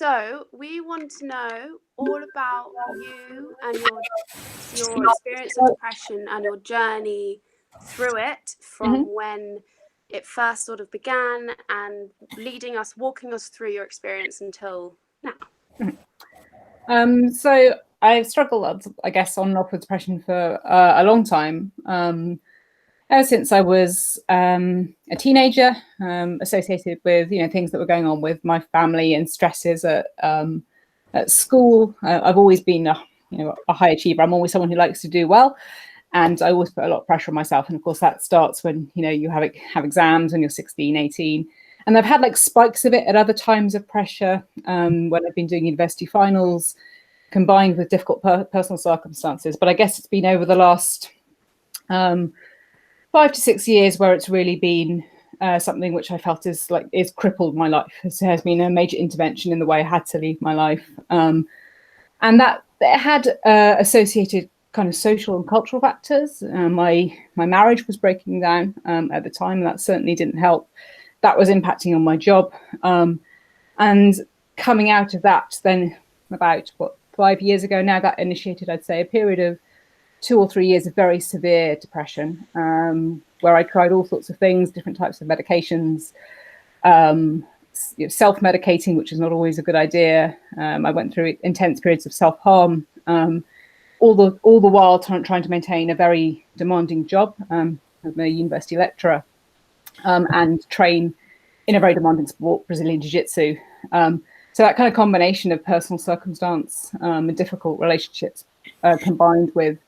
So we want to know all about you and your experience of depression and your journey through it from when it first sort of began and walking us through your experience until now. So I've struggled, I guess, on and off with depression for a long time. Ever since I was a teenager, associated with things that were going on with my family and stresses at school. I've always been a high achiever. I'm always someone who likes to do well, and I always put a lot of pressure on myself. And of course, that starts when you have exams when you're 16, 18. And I've had like spikes of it at other times of pressure when I've been doing university finals, combined with difficult personal circumstances. But I guess it's been over the last 5 to 6 years where it's really been something which I felt is crippled my life. It has been a major intervention in the way I had to leave my life. And that it had associated kind of social and cultural factors. My marriage was breaking down at the time, and that certainly didn't help. That was impacting on my job. And coming out of that, then about 5 years ago now, that initiated, I'd say, a period of 2 or 3 years of very severe depression, where I tried all sorts of things, different types of medications, self-medicating, which is not always a good idea. I went through intense periods of self-harm, all the while trying to maintain a very demanding job. I'm a university lecturer and train in a very demanding sport, Brazilian Jiu-Jitsu. So that kind of combination of personal circumstance and difficult relationships combined with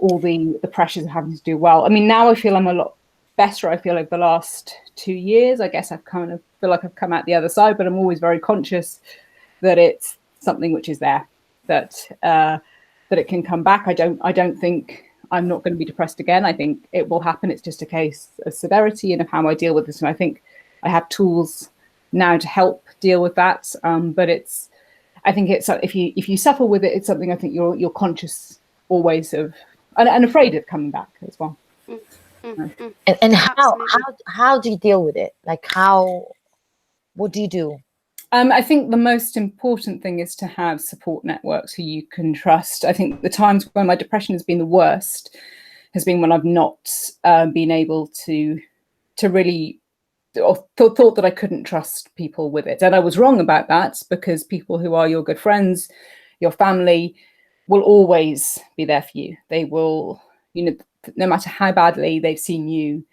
all the pressures of having to do well. I mean, now I feel I'm a lot better. I feel over the last 2 years, I guess I've kind of feel like I've come out the other side, but I'm always very conscious that it's something which is there, that it can come back. I don't think I'm not going to be depressed again. I think it will happen. It's just a case of severity and of how I deal with this. And I think I have tools now to help deal with that. But I think it's if you suffer with it, it's something I think you're conscious always of and afraid of coming back as well. And how do you deal with it? Like what do you do? I think the most important thing is to have support networks who you can trust. I think the times when my depression has been the worst has been when I've not been able to really or thought that I couldn't trust people with it. And I was wrong about that, because people who are your good friends, your family, will always be there for you. They will, no matter how badly they've seen you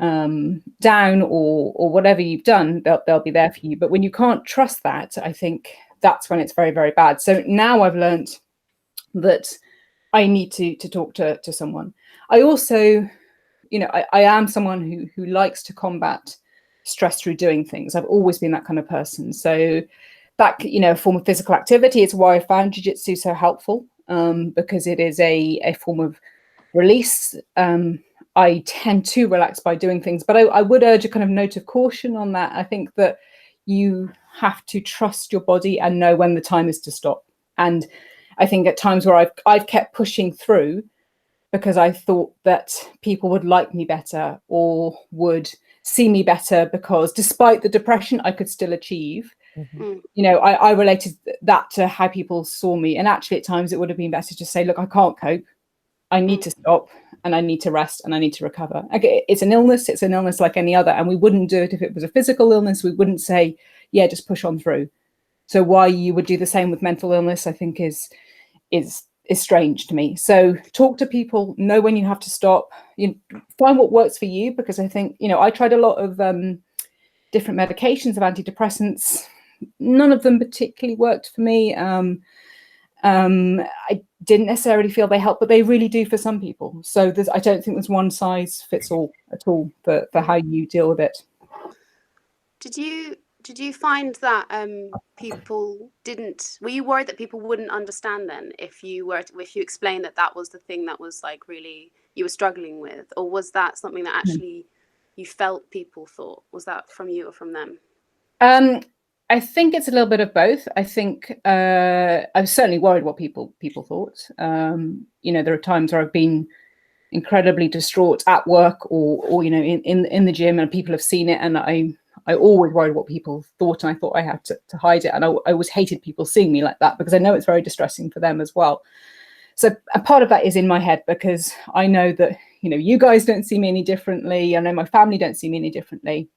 down or whatever you've done, they'll be there for you. But when you can't trust that, I think that's when it's very, very bad. So now I've learned that I need to talk to someone. I also, I am someone who likes to combat stress through doing things. I've always been that kind of person. So that, a form of physical activity. It's why I found jiu-jitsu so helpful, because it is a form of release. I tend to relax by doing things, but I would urge a kind of note of caution on that. I think that you have to trust your body and know when the time is to stop. And I think at times where I've kept pushing through because I thought that people would like me better or would see me better, because despite the depression, I could still achieve. Mm-hmm. I related that to how people saw me. And actually at times it would have been better to say, look, I can't cope. I need to stop, and I need to rest, and I need to recover. Okay, it's an illness like any other. And we wouldn't do it if it was a physical illness. We wouldn't say, yeah, just push on through. So why you would do the same with mental illness, I think is strange to me. So talk to people, know when you have to stop, find what works for you, because I think, I tried a lot of different medications of antidepressants. None of them particularly worked for me. I didn't necessarily feel they help, but they really do for some people. So I don't think there's one size fits all at all for how you deal with it. Did you find that people were you worried that people wouldn't understand then if you explained that was the thing that was like really you were struggling with, or was that something that actually you felt people thought? Was that from you or from them? I think it's a little bit of both. I think I was certainly worried what people thought. There are times where I've been incredibly distraught at work or in the gym, and people have seen it, and I always worried what people thought, and I thought I had to hide it. And I always hated people seeing me like that, because I know it's very distressing for them as well. So a part of that is in my head, because I know that, you know, you guys don't see me any differently. I know my family don't see me any differently.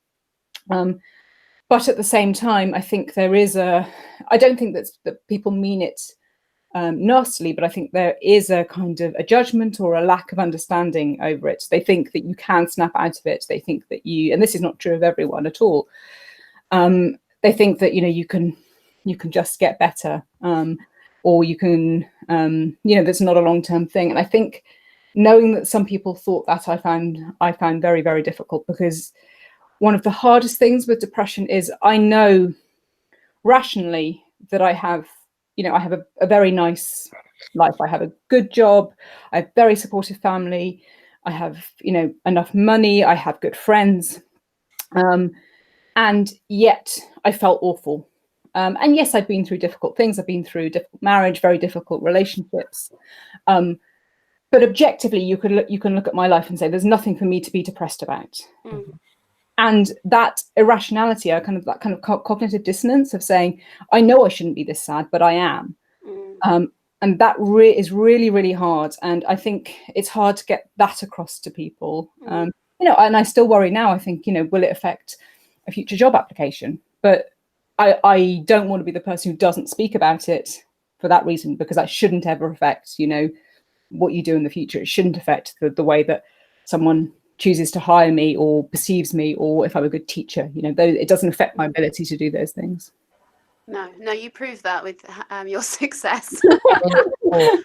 But at the same time, I think there is I don't think that people mean it nastily, but I think there is a kind of a judgment or a lack of understanding over it. They think that you can snap out of it. They think that and this is not true of everyone at all. They think that, you know, you can just get better, or you can, you know, that's not a long-term thing. And I think knowing that some people thought that, I found very, very difficult, because one of the hardest things with depression is I know rationally that I have, you know, I have a very nice life. I have a good job. I have a very supportive family. I have, you know, enough money. I have good friends. And yet I felt awful. And yes, I've been through difficult things. I've been through difficult marriage, very difficult relationships. But objectively, you can look at my life and say, there's nothing for me to be depressed about. And that irrationality, that kind of cognitive dissonance of saying, I know I shouldn't be this sad, but I am. And that is really, really hard. And I think it's hard to get that across to people. You know, and I still worry now. I think, you know, will it affect a future job application? But I don't want to be the person who doesn't speak about it for that reason, because that shouldn't ever affect, you know, what you do in the future. It shouldn't affect the way that someone chooses to hire me or perceives me, or if I'm a good teacher. You know, it doesn't affect my ability to do those things. No, you proved that with your success. I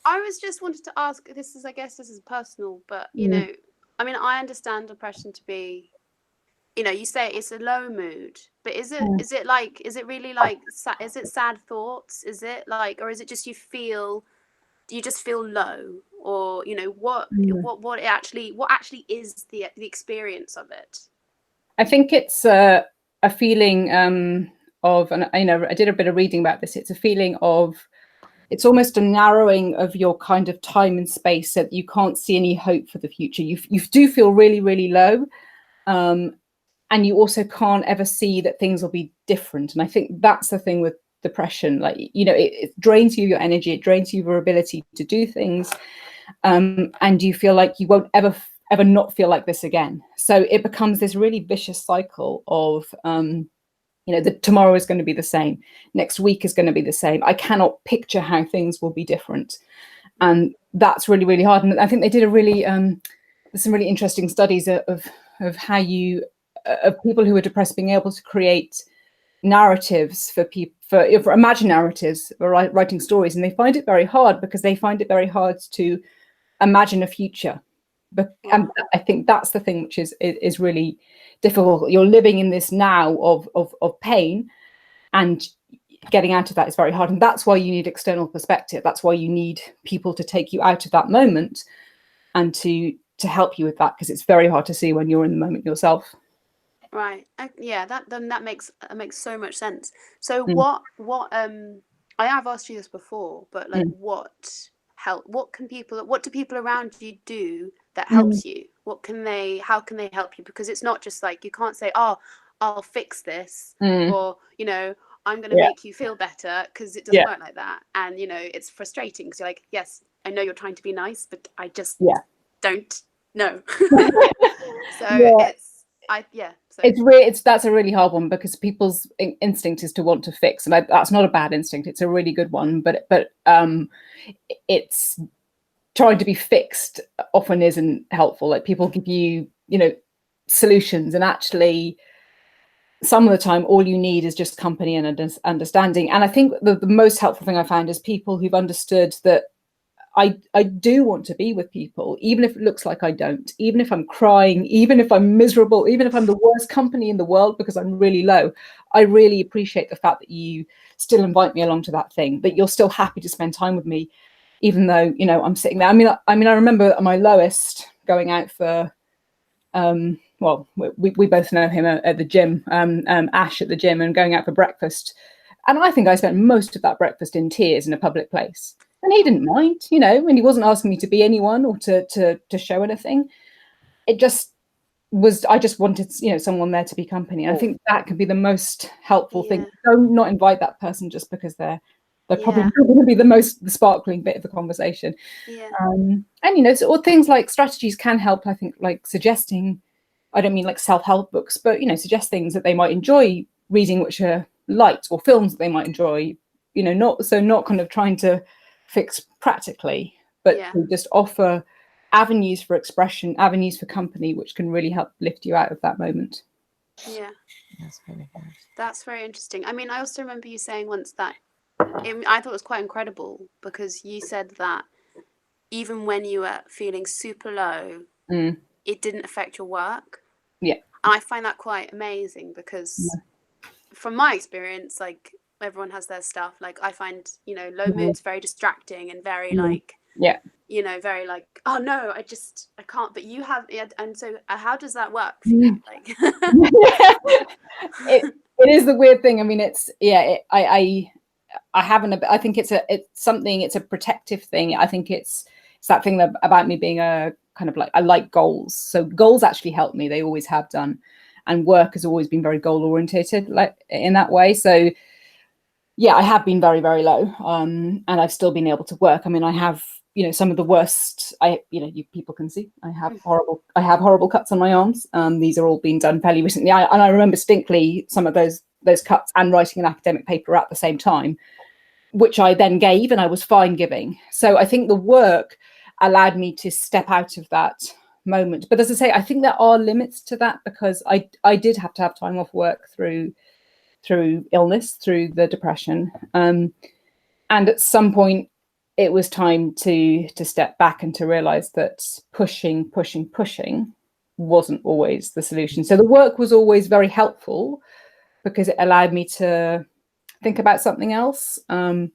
was just wanted to ask, I guess this is personal, but you know, I mean, I understand depression to be, you know, you say it's a low mood, but is it really like, is it sad thoughts? Is it like, or is it just you just feel low? Or, you know, what actually is the experience of it? I think it's a feeling of, and I know I did a bit of reading about this. It's a feeling of, it's almost a narrowing of your kind of time and space, so that you can't see any hope for the future. You do feel really, really low, and you also can't ever see that things will be different. And I think that's the thing with depression. Like, you know, it drains you your energy, it drains you your ability to do things, and you feel like you won't ever not feel like this again. So it becomes this really vicious cycle of, you know, that tomorrow is going to be the same, next week is going to be the same. I cannot picture how things will be different, and that's really, really hard. And I think they did there's some really interesting studies of how of people who are depressed being able to create narratives for imagine narratives, or writing stories, and they find it very hard, because they find it very hard to imagine a future. And I think that's the thing which is really difficult. You're living in this now of pain, and getting out of that is very hard. And that's why you need external perspective. That's why you need people to take you out of that moment and to help you with that, because it's very hard to see when you're in the moment yourself. Right. Yeah, that makes so much sense. So what I have asked you this before, but like what do people around you do that helps you? How can they help you? Because it's not just like, you can't say, oh, I'll fix this, or, you know, I'm going to make you feel better, because it doesn't work like that. And, you know, it's frustrating, because you're like, yes, I know you're trying to be nice, but I just don't know. That's a really hard one, because people's instinct is to want to fix, and that's not a bad instinct. It's a really good one, but it's trying to be fixed often isn't helpful. Like, people give you, you know, solutions, and actually some of the time all you need is just company and understanding. And I think the most helpful thing I found is people who've understood that I do want to be with people, even if it looks like I don't, even if I'm crying, even if I'm miserable, even if I'm the worst company in the world because I'm really low. I really appreciate the fact that you still invite me along to that thing, that you're still happy to spend time with me, even though, you know, I'm sitting there. I mean, I remember at my lowest going out for, well, we both know him at the gym, Ash at the gym, and going out for breakfast. And I think I spent most of that breakfast in tears in a public place. And he didn't mind, you know, and he wasn't asking me to be anyone or to show anything. It just I just wanted, someone there to be company. And I think that could be the most helpful thing. Don't not invite that person just because they're probably not going to be the sparkling bit of the conversation. And or things like strategies can help. I think, like suggesting, I don't mean like self-help books, but suggest things that they might enjoy reading, which are light, or films that they might enjoy. Not kind of trying to fix practically, but to just offer avenues for expression, avenues for company, which can really help lift you out of that moment. Yeah, that's really good. That's very interesting. I mean, I also remember you saying once that I thought it was quite incredible, because you said that even when you were feeling super low, it didn't affect your work. Yeah, and I find that quite amazing, because from my experience, like, everyone has their stuff. Like, I find low moods very distracting and very like very like, oh no, I can't. But you have, and so how does that work for you? Like, it is the weird thing. I mean, it's I haven't. I think it's a protective thing. I think it's that thing about me being a kind of like, I like goals. So goals actually help me. They always have done, and work has always been very goal orientated, like in that way. So yeah, I have been very, very low, and I've still been able to work. I mean, I have some of the worst. You people can see I have horrible cuts on my arms. These are all been done fairly recently. I remember distinctly some of those cuts, and writing an academic paper at the same time, which I then gave, and I was fine giving. So I think the work allowed me to step out of that moment. But as I say, I think there are limits to that, because I did have to have time off work through illness, through the depression, and at some point it was time to step back and to realize that pushing wasn't always the solution. So the work was always very helpful, because it allowed me to think about something else. And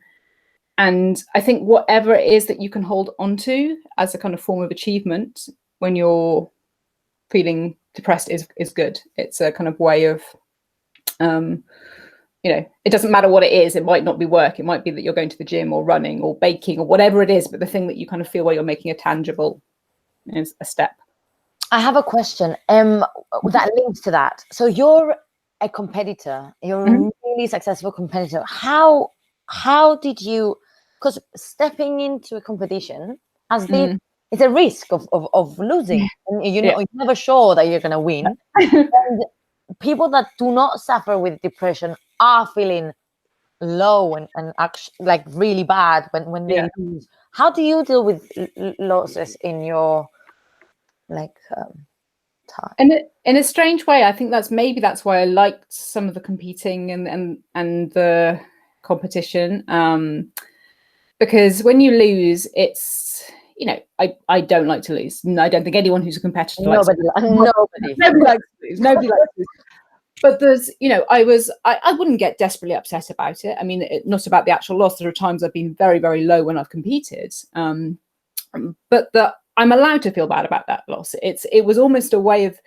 I think whatever it is that you can hold onto as a kind of form of achievement when you're feeling depressed is good. It's a kind of way of, it doesn't matter what it is. It might not be work. It might be that you're going to the gym or running or baking or whatever it is, but the thing that you kind of feel where you're making a tangible is a step. I have a question that links to that. So you're a competitor. You're a really successful competitor. How did you? Because stepping into a competition it's a risk of losing, and you're never sure that you're going to win. And people that do not suffer with depression are feeling low and actually like really bad when they lose. How do you deal with losses in your time? And in a strange way, I think that's why I liked some of the competing and the competition, because when you lose, it's I don't like to lose. I don't think anyone who's a competitor nobody likes to lose. Nobody likes to lose. But there's, I wouldn't get desperately upset about it. I mean, not about the actual loss. There are times I've been very, very low when I've competed, but I'm allowed to feel bad about that loss. It was almost a way of,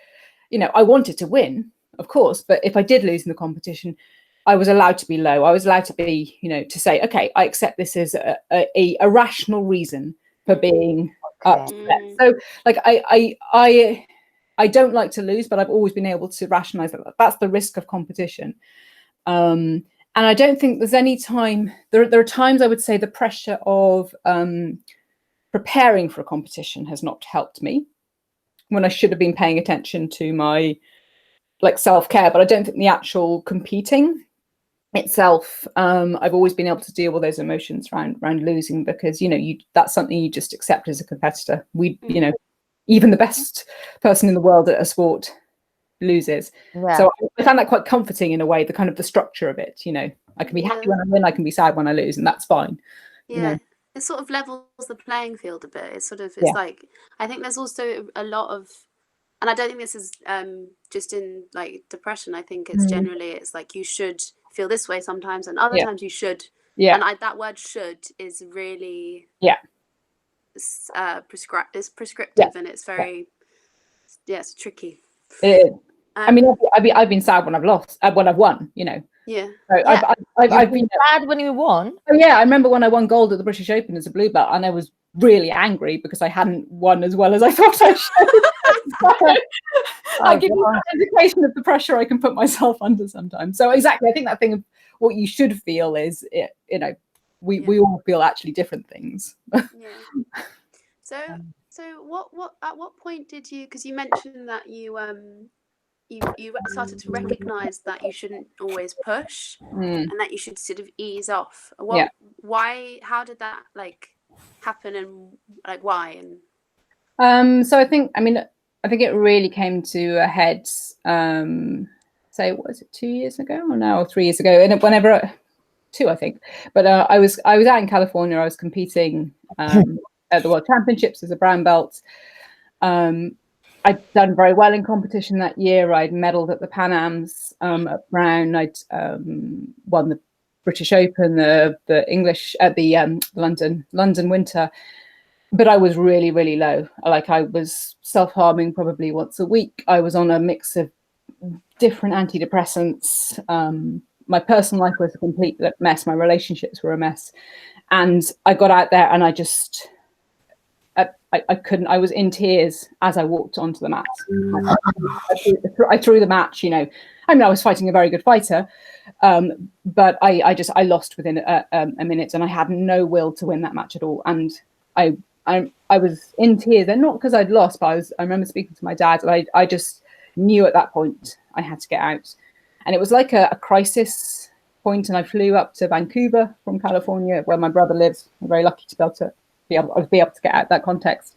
I wanted to win, of course, but if I did lose in the competition, I was allowed to be low. I was allowed to be, to say, okay, I accept this as a rational reason for being upset. So, like, I don't like to lose, but I've always been able to rationalize that that's the risk of competition. And I don't think there's any time. There are times I would say the pressure of preparing for a competition has not helped me, when I should have been paying attention to my self-care. But I don't think the actual competing itself, I've always been able to deal with those emotions around losing, because that's something you just accept as a competitor. Even the best person in the world at a sport loses. So I found that quite comforting in a way, the kind of the structure of it. I can be happy when I win, I can be sad when I lose, and that's fine. It sort of levels the playing field a bit. It's like, I think there's also a lot of, and I don't think this is just in like depression. I think it's generally, it's like you should feel this way sometimes, and other times you should. And that word "should" is really prescriptive, and it's very it's tricky. I mean, I've been sad when I've lost, when I've won. So I've been sad when you won. Oh yeah, I remember when I won gold at the British Open as a blue belt, and I was really angry because I hadn't won as well as I thought I should. I give you an indication of the pressure I can put myself under sometimes. So exactly, I think that thing of what you should feel is, you know, we all feel actually different things. Yeah. So what at what point did you, because you mentioned that you started to recognize that you shouldn't always push and that you should sort of ease off. Why, how did that like happen, and like why? And so I think it really came to a head say, what was it, 2 years ago or now, or 3 years ago, and whenever 2, I think, but I was out in California. I was competing at the World Championships as a brown belt. I'd done very well in competition that year. I'd medalled at the Pan Ams at brown. I'd won the British Open, the English at the London Winter. But I was really, really low. Like, I was self-harming probably once a week. I was on a mix of different antidepressants. My personal life was a complete mess. My relationships were a mess. And I got out there and I just, I couldn't, I was in tears as I walked onto the mat. I threw the match, you know. I mean, I was fighting a very good fighter, but I lost within a minute, and I had no will to win that match at all. And I was in tears, and not because I'd lost, but I remember speaking to my dad, and I just knew at that point I had to get out. And it was like a crisis point, and I flew up to Vancouver from California, where my brother lives. I'm very lucky to be able to get out that context.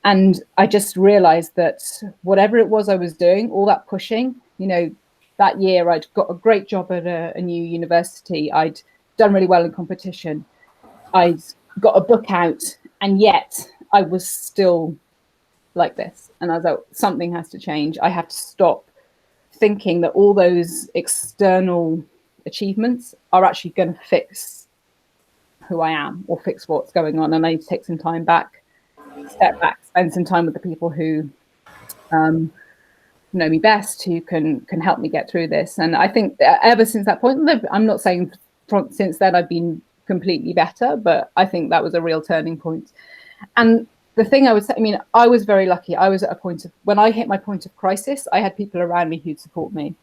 And I just realized that whatever it was I was doing, all that pushing, you know, that year I'd got a great job at a new university. I'd done really well in competition. I'd got a book out, and yet I was still like this. And I was like, something has to change. I have to stop thinking that all those external achievements are actually going to fix who I am or fix what's going on. And I need to take some time back, step back, spend some time with the people who know me best, who can help me get through this. And I think ever since that point, I'm not saying since then I've been completely better, but I think that was a real turning point. And the thing I would say, I mean, I was very lucky. I was at a point of, when I hit my point of crisis, I had people around me who'd support me.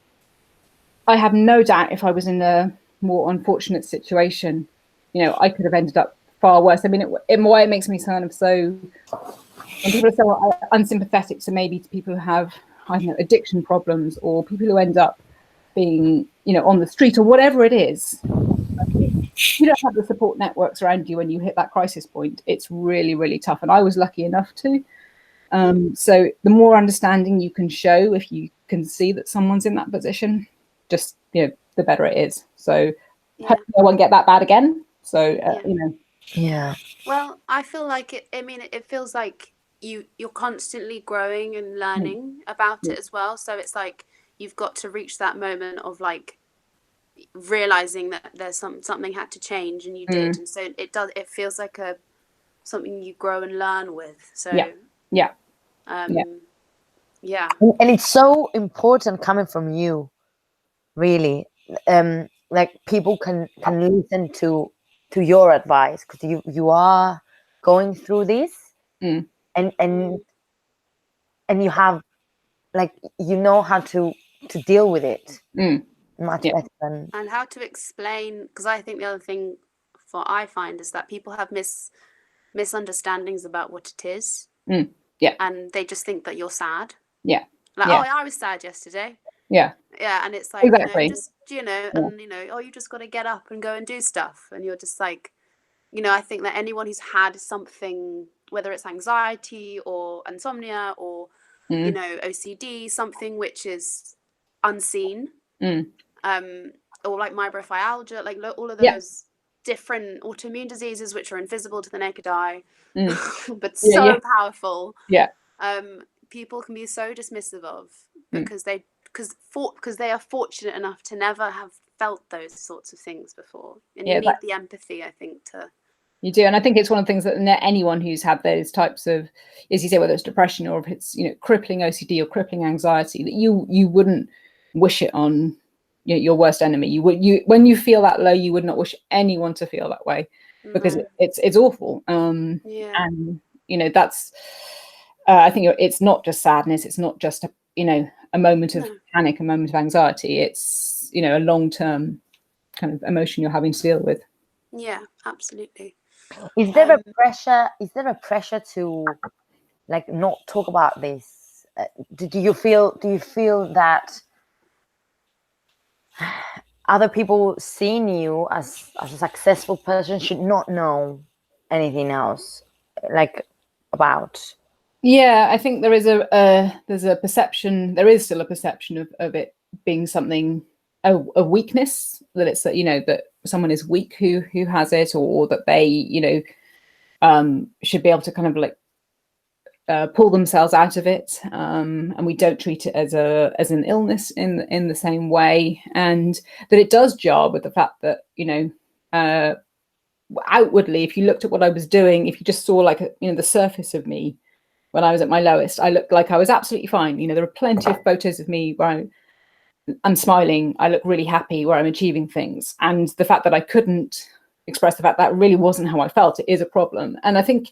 I have no doubt if I was in a more unfortunate situation, you know, I could have ended up far worse. I mean, in a way, it makes me kind of so, when people are so unsympathetic to maybe to people who have, I don't know, addiction problems, or people who end up being, you know, on the street or whatever it is. You don't have the support networks around you when you hit that crisis point. It's really, really tough. And I was lucky enough to. So the more understanding you can show, if you can see that someone's in that position, just, you know, the better it is. So hopefully I won't get that bad again. So, you know. Yeah. Well, I feel like it feels like you're constantly growing and learning about it as well. So it's like you've got to reach that moment of like realizing that there's something had to change, and you did. And so it feels like something you grow and learn with. So and it's so important coming from you, really. Like, people can listen to your advice, because you are going through this, and you have, like, you know how to deal with it much better than, and how to explain, because I think the other thing I find is that people have misunderstandings about what it is, and they just think that you're sad, like, oh, I was sad yesterday, and it's like, exactly. you know, just, you know, and you know, oh, you just got to get up and go and do stuff, and you're just like, you know, I think that anyone who's had something, whether it's anxiety or insomnia or you know, OCD, something which is unseen, or like fibromyalgia, like all of those different autoimmune diseases which are invisible to the naked eye, but so powerful. People can be so dismissive of, because they are fortunate enough to never have felt those sorts of things before, and you need the empathy, I think, to. You do, and I think it's one of the things that anyone who's had those types of, as you say, whether it's depression or if it's, you know, crippling OCD or crippling anxiety, that you wouldn't wish it on, you know, your worst enemy. You when you feel that low, you would not wish anyone to feel that way. because it's awful. Yeah. And that's I think it's not just sadness, it's not just a moment of panic, a moment of anxiety. It's a long-term kind of emotion you're having to deal with. Yeah, absolutely. Is there a pressure? Is there a pressure to like not talk about this? Do you feel that other people seeing you as a successful person should not know anything else like about? Yeah, I think there is there's a perception. There is still a perception of it being something a weakness, that it's that someone is weak who has it, or that they should be able to kind of like pull themselves out of it, and we don't treat it as an illness in the same way, and that it does jar with the fact that outwardly, if you looked at what I was doing, if you just saw like the surface of me when I was at my lowest, I looked like I was absolutely fine. There are plenty of photos of me where I'm smiling, I look really happy, where I'm achieving things, and the fact that I couldn't express the fact that really wasn't how I felt, it is a problem. And I think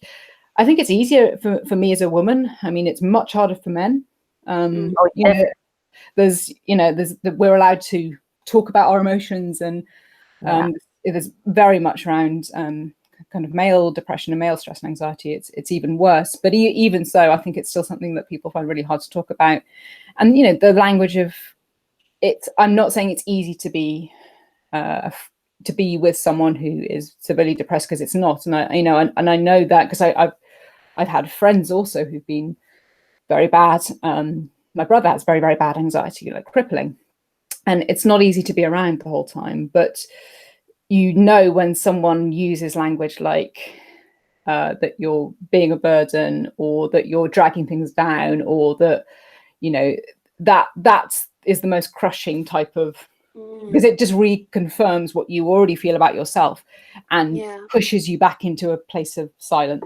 it's easier for me as a woman. I mean, it's much harder for men. There's we're allowed to talk about our emotions, and it is very much around kind of male depression and male stress and anxiety. It's even worse. But even so, I think it's still something that people find really hard to talk about. And the language of it. I'm not saying it's easy to be with someone who is severely depressed, because it's not. And I know that because I've had friends also who've been very bad. My brother has very, very bad anxiety, like crippling, and it's not easy to be around the whole time. But when someone uses language like that you're being a burden, or that you're dragging things down, or that that is the most crushing type of, because it just reconfirms what you already feel about yourself and pushes you back into a place of silence.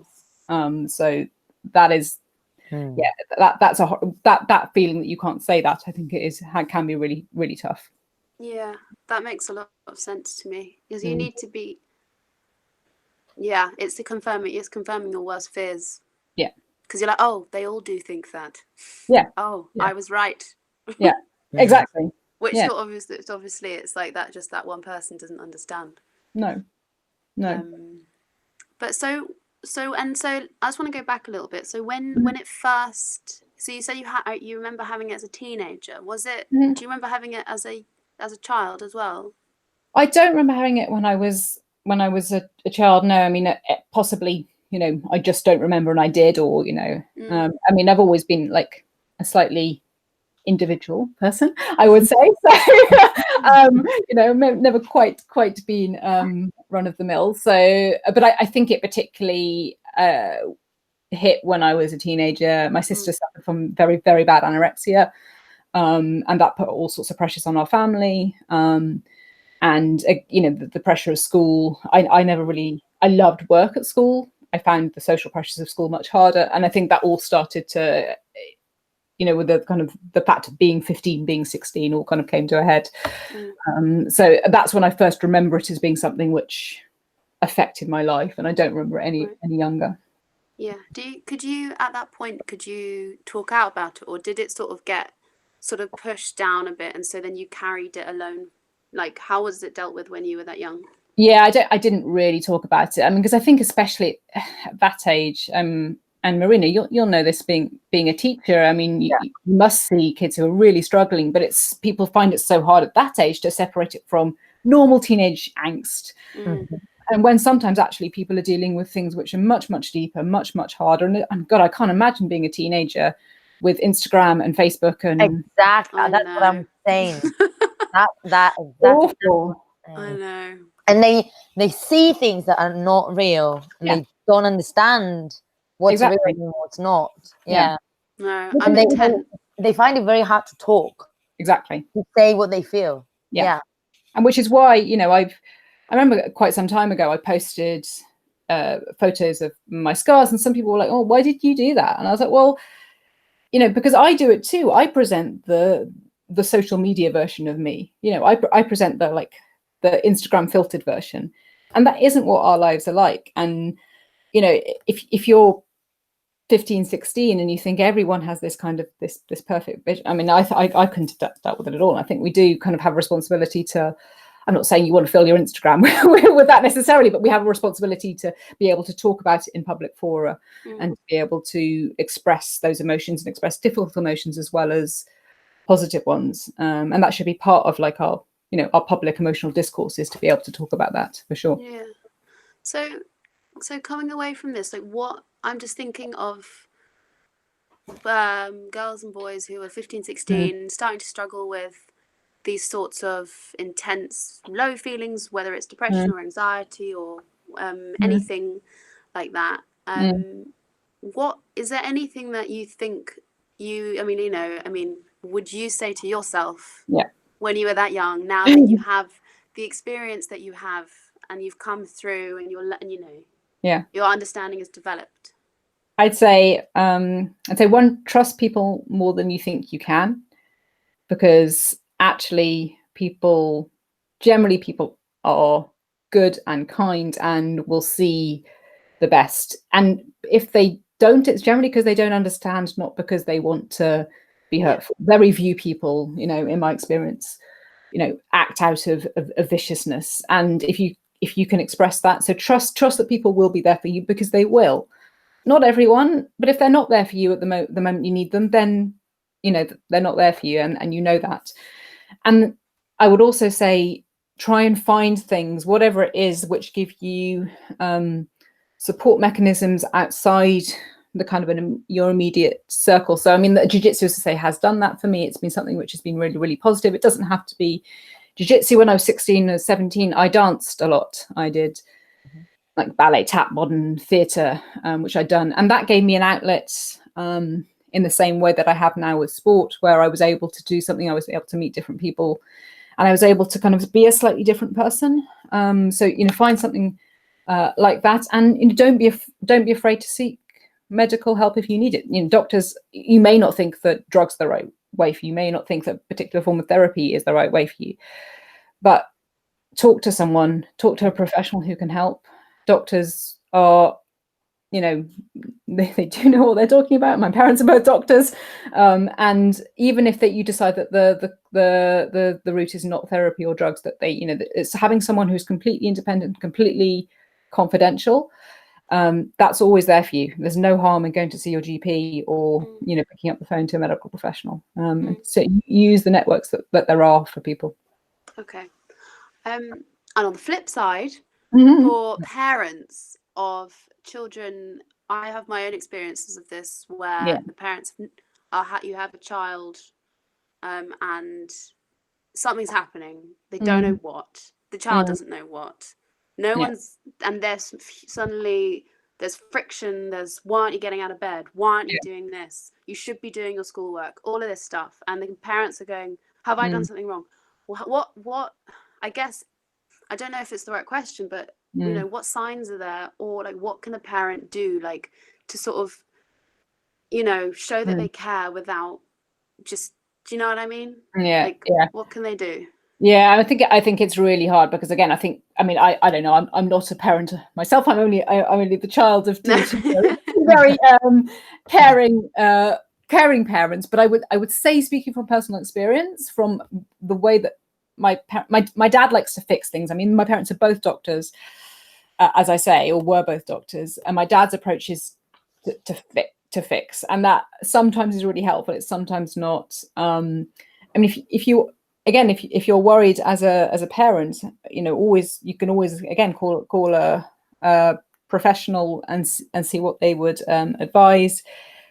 So that is that's that feeling that you can't say that, I think can be really, really tough. Yeah, that makes a lot of sense to me, because you need to be it's confirming your worst fears, because you're like, oh, they all do think that, I was right. Exactly. Which obviously it's like that, just that one person doesn't understand. No. But so I just want to go back a little bit. So when it first, so you said you remember having it as a teenager. Was it? Do you remember having it as a child as well? I don't remember having it when I was a child. No, I mean, possibly, I just don't remember, and I did, or I mean, I've always been like a slightly individual person, I would say. So never quite been run of the mill. So but I think it particularly hit when I was a teenager. My sister suffered from very, very bad anorexia, and that put all sorts of pressures on our family, and the pressure of school. I loved work at school. I found the social pressures of school much harder, and I think that all started to with the kind of the fact of being 15, being 16, all kind of came to a head. So that's when I first remember it as being something which affected my life, and I don't remember it any younger. Yeah. Could you at that point talk out about it, or did it sort of pushed down a bit, and so then you carried it alone? Like, how was it dealt with when you were that young? Yeah, I didn't really talk about it. I mean, because I think especially at that age, and Marina, you'll know this, being a teacher. I mean, you must see kids who are really struggling, but people find it so hard at that age to separate it from normal teenage angst. And when sometimes actually people are dealing with things which are much, much deeper, much, much harder. And God, I can't imagine being a teenager with Instagram and Facebook and exactly. That's what I'm saying. That's awful. I know. And they see things that are not real. And they don't understand what's real and what's not. No, and they find it very hard to talk. Exactly. To say what they feel. Yeah. And which is why, I remember quite some time ago, I posted photos of my scars, and some people were like, oh, why did you do that? And I was like, well, because I do it too. I present the social media version of me. I present the Instagram filtered version. And that isn't what our lives are like. And, you know, if you're 15, 16 and you think everyone has this kind of this perfect vision, I mean, I couldn't have dealt with it at all. I think we do kind of have a responsibility to, I'm not saying you want to fill your Instagram with that necessarily, but we have a responsibility to be able to talk about it in public fora and to be able to express those emotions and express difficult emotions as well as positive ones. And that should be part of like our, you know, our public emotional discourse, is to be able to talk about that, for sure. Yeah. So coming away from this, like, what I'm just thinking of girls and boys who are 15, 16, starting to struggle with these sorts of intense low feelings, whether it's depression or anxiety or anything like that. What is there anything that you think would you say to yourself when you were that young, now that you have the experience that you have and you've come through and your understanding is developed? I'd say one, trust people more than you think you can, because actually generally people are good and kind and will see the best. And if they don't, it's generally because they don't understand, not because they want to be hurtful. Very few people, you know, in my experience, you know, act out of viciousness. And if you can express that, so trust that people will be there for you, because they will. Not everyone, but if they're not there for you at the moment you need them, then, you know, they're not there for you, and you know that. And I would also say, try and find things, whatever it is, which give you support mechanisms outside the kind of your immediate circle. So, I mean, the jiu-jitsu, as I say, has done that for me. It's been something which has been really, really positive. It doesn't have to be jiu-jitsu. When I was 16 or 17, I danced a lot. I did like ballet, tap, modern theatre, which I'd done. And that gave me an outlet in the same way that I have now with sport, where I was able to do something, I was able to meet different people, and I was able to kind of be a slightly different person. So, you know, find something like that. And, you know, don't be afraid to seek medical help if you need it. You know, doctors, you may not think that drugs are the right way for you, may not think that a particular form of therapy is the right way for you, but talk to someone, talk to a professional who can help. Doctors are, you know, they do know what they're talking about. My parents are both doctors, and even if you decide that the route is not therapy or drugs, that they, you know, it's having someone who's completely independent, completely confidential. That's always there for you. There's no harm in going to see your GP or, you know, picking up the phone to a medical professional. So use the networks that there are for people. Okay. And on the flip side, for parents of children, I have my own experiences of this, where the parents you have a child and something's happening. They don't know what. The child doesn't know what. No one's, and there's suddenly there's friction. There's, why aren't you getting out of bed? Why aren't you doing this? You should be doing your schoolwork. All of this stuff, and the parents are going, "Have I done something wrong?" What? I guess I don't know if it's the right question, but you know, what signs are there, or like, what can a parent do, like, to sort of, you know, show that they care without just, do you know what I mean? What can they do? Yeah, I think it's really hard, because again, I don't know, I'm not a parent myself. I'm only the child of two very caring parents. But I would say, speaking from personal experience, from the way that my dad likes to fix things. I mean, my parents are both doctors, as I say, or were both doctors, and my dad's approach is to fix, and that sometimes is really helpful. It's sometimes not. I mean, if you're worried as a parent, you know, you can always again call a professional and see what they would advise.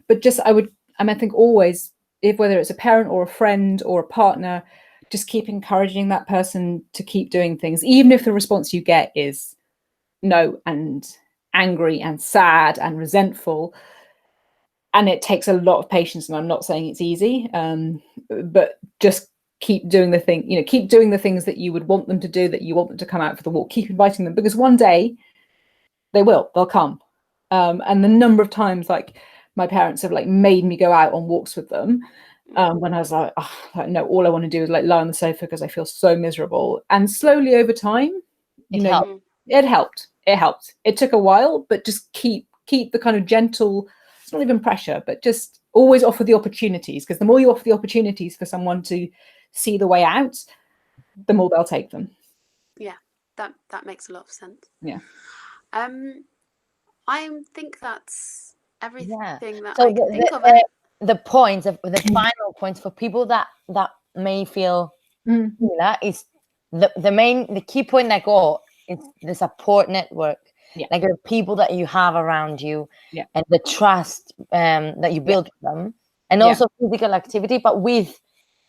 But just I think always, whether it's a parent or a friend or a partner, just keep encouraging that person to keep doing things, even if the response you get is no and angry and sad and resentful. And it takes a lot of patience, and I'm not saying it's easy, but just keep doing the thing, you know, keep doing the things that you would want them to do, that you want them to come out for the walk. Keep inviting them, because one day they'll come. And the number of times, like, my parents have like made me go out on walks with them, when I was like, no, all I want to do is like lie on the sofa because I feel so miserable. And slowly over time, you know, It helped. It took a while, but just keep the kind of gentle, it's not even pressure, but just always offer the opportunities, because the more you offer the opportunities for someone to see the way out, the more they'll take them. Yeah, that makes a lot of sense. Yeah. I think that's everything that So I can think of. The points, the final points for people that may feel similar is the key point I got is the support network. Like the people that you have around you, and the trust that you build with them, and also physical activity, but with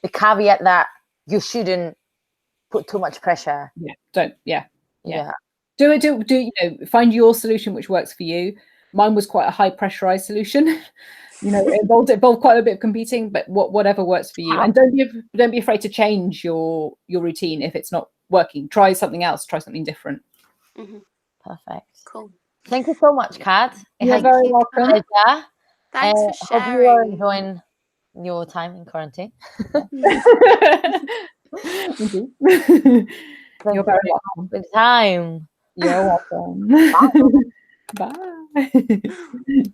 the caveat that you shouldn't put too much pressure. Do you know, find your solution which works for you. Mine was quite a high pressurized solution. You know, it involved quite a bit of competing, but whatever works for you. And don't be afraid to change your routine if it's not working. Try something else. Try something different. Perfect. Cool. Thank you so much, Kat. You're very welcome. Thanks for sharing. Hope you are enjoying your time in quarantine. You're very welcome. Good time. You're welcome. Bye.